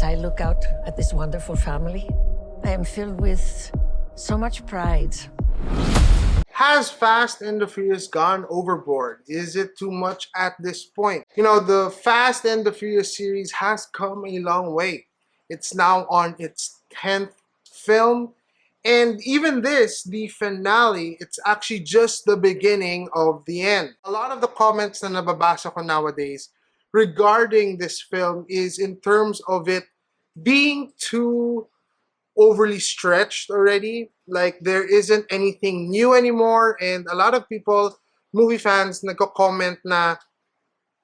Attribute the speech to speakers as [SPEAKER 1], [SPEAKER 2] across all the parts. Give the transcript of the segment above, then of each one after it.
[SPEAKER 1] As I look out at this wonderful family, I am filled with so much pride.
[SPEAKER 2] Has Fast and the Furious gone overboard? Is it too much at this point? You know, the Fast and the Furious series has come a long way. It's now on its 10th film. And even this, the finale, it's actually just the beginning of the end. A lot of the comments na nababasa ko nowadays regarding this film is in terms of it being too overly stretched already. Like there isn't anything new anymore, and a lot of people, movie fans, nagko-comment na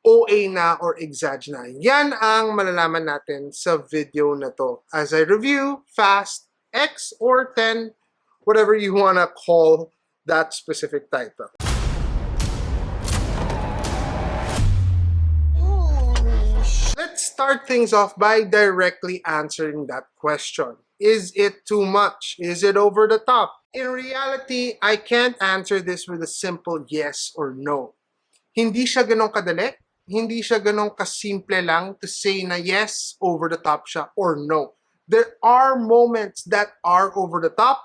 [SPEAKER 2] OA na or exag na. Yan ang malalaman natin sa video na to as I review Fast X or 10, whatever you wanna call that specific title. Let's start things off by directly answering that question. Is it too much? Is it over the top? In reality, I can't answer this with a simple yes or no. Hindi siya ganong kadali. Hindi siya ganong kasimple lang to say na yes, over the top siya, or no. There are moments that are over the top,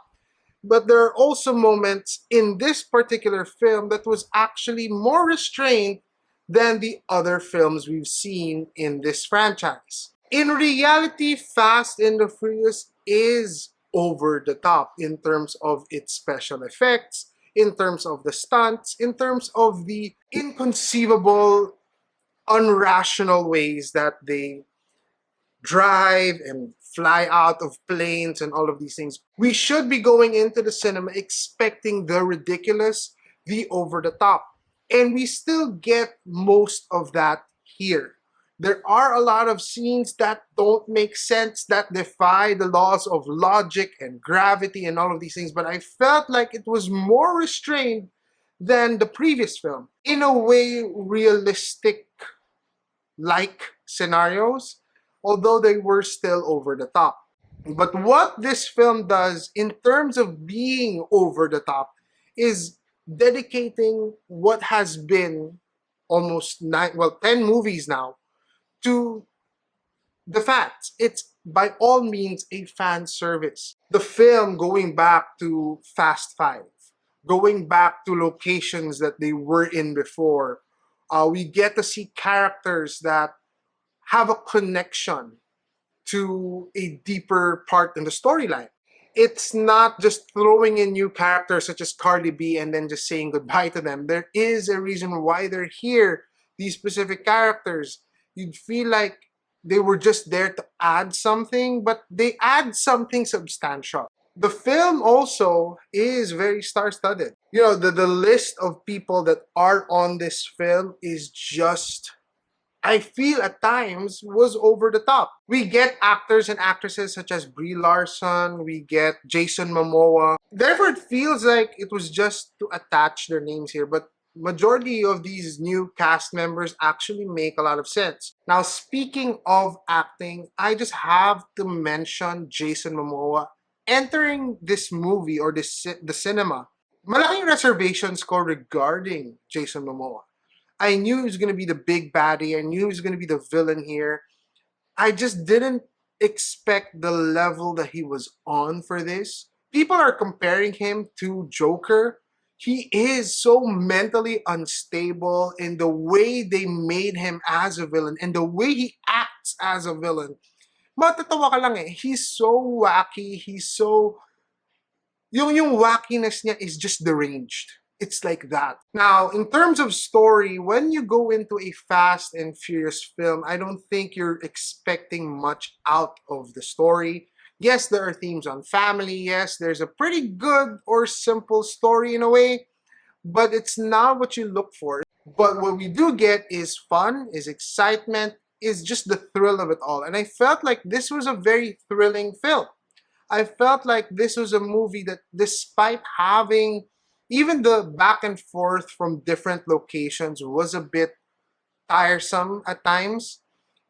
[SPEAKER 2] but there are also moments in this particular film that was actually more restrained than the other films we've seen in this franchise. In reality, Fast and the Furious is over the top in terms of its special effects, in terms of the stunts, in terms of the inconceivable, unrational ways that they drive and fly out of planes and all of these things. We should be going into the cinema expecting the ridiculous, the over the top. And we still get most of that here. There are a lot of scenes that don't make sense, that defy the laws of logic and gravity and all of these things, but I felt like it was more restrained than the previous film. In a way, realistic like scenarios, although they were still over the top. But what this film does in terms of being over the top is dedicating what has been almost 10 movies now to the facts. It's by all means a fan service. The film going back to Fast Five, going back to locations that they were in before, we get to see characters that have a connection to a deeper part in the storyline. It's not just throwing in new characters such as Cardi B and then just saying goodbye to them. There is a reason why they're here. These specific characters, you'd feel like they were just there to add something, but they add something substantial. The film also is very star-studded. You know, the list of people that are on this film is just, I feel at times, was over the top. We get actors and actresses such as Brie Larson, we get Jason Momoa. Therefore, it feels like it was just to attach their names here, but majority of these new cast members actually make a lot of sense. Now, speaking of acting, I just have to mention Jason Momoa entering this movie or the cinema. Malaking reservations ko regarding Jason Momoa. I knew he was going to be the big baddie. I knew he was going to be the villain here. I just didn't expect the level that he was on for this. People are comparing him to Joker. He is so mentally unstable in the way they made him as a villain and the way he acts as a villain. Matatawa ka lang eh. He's so wacky. He's so... Yung wackiness niya is just deranged. It's like that. Now, in terms of story, when you go into a Fast and Furious film, I don't think you're expecting much out of the story. Yes, there are themes on family. Yes, there's a pretty good or simple story in a way, but it's not what you look for. But what we do get is fun, is excitement, is just the thrill of it all. And I felt like this was a very thrilling film. I felt like this was a movie that, despite having even the back and forth from different locations was a bit tiresome at times.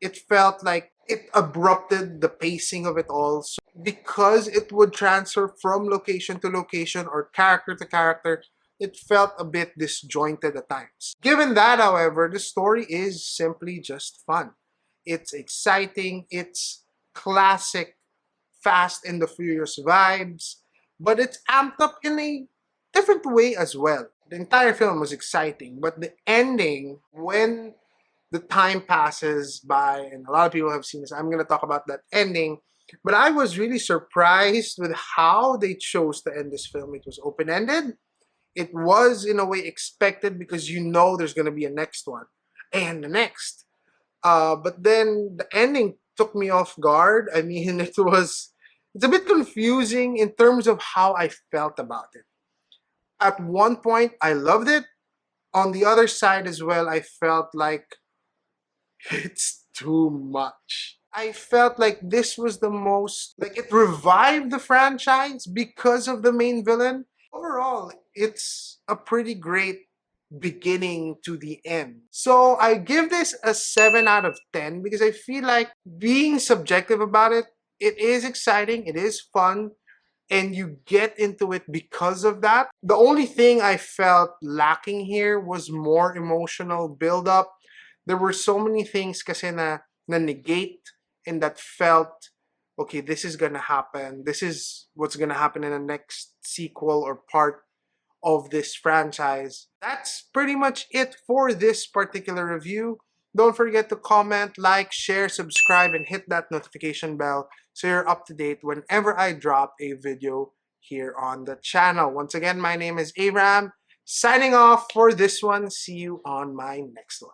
[SPEAKER 2] It felt like it abrupted the pacing of it all. So because it would transfer from location to location or character to character, it felt a bit disjointed at times. Given that, however, the story is simply just fun. It's exciting, it's classic Fast and the Furious vibes, but it's amped up in a different way as well. The entire film was exciting, but the ending, when the time passes by, and a lot of people have seen this, I'm going to talk about that ending. But I was really surprised with how they chose to end this film. It was open ended. It was, in a way, expected because you know there's going to be a next one and the next. But then the ending took me off guard. I mean, it's a bit confusing in terms of how I felt about it. At one point, I loved it. On the other side as well, I felt like it's too much. I felt like this was the most, like it revived the franchise because of the main villain. Overall, it's a pretty great beginning to the end. So I give this a 7 out of 10 because I feel like, being subjective about it, it is exciting, it is fun, and you get into it because of that. The only thing I felt lacking here was more emotional build-up. There were so many things kasi na negate and that felt, okay, this is gonna happen. This is what's gonna happen in the next sequel or part of this franchise. That's pretty much it for this particular review. Don't forget to comment, like, share, subscribe, and hit that notification bell so you're up to date whenever I drop a video here on the channel. Once again, my name is Abraham, signing off for this one. See you on my next one.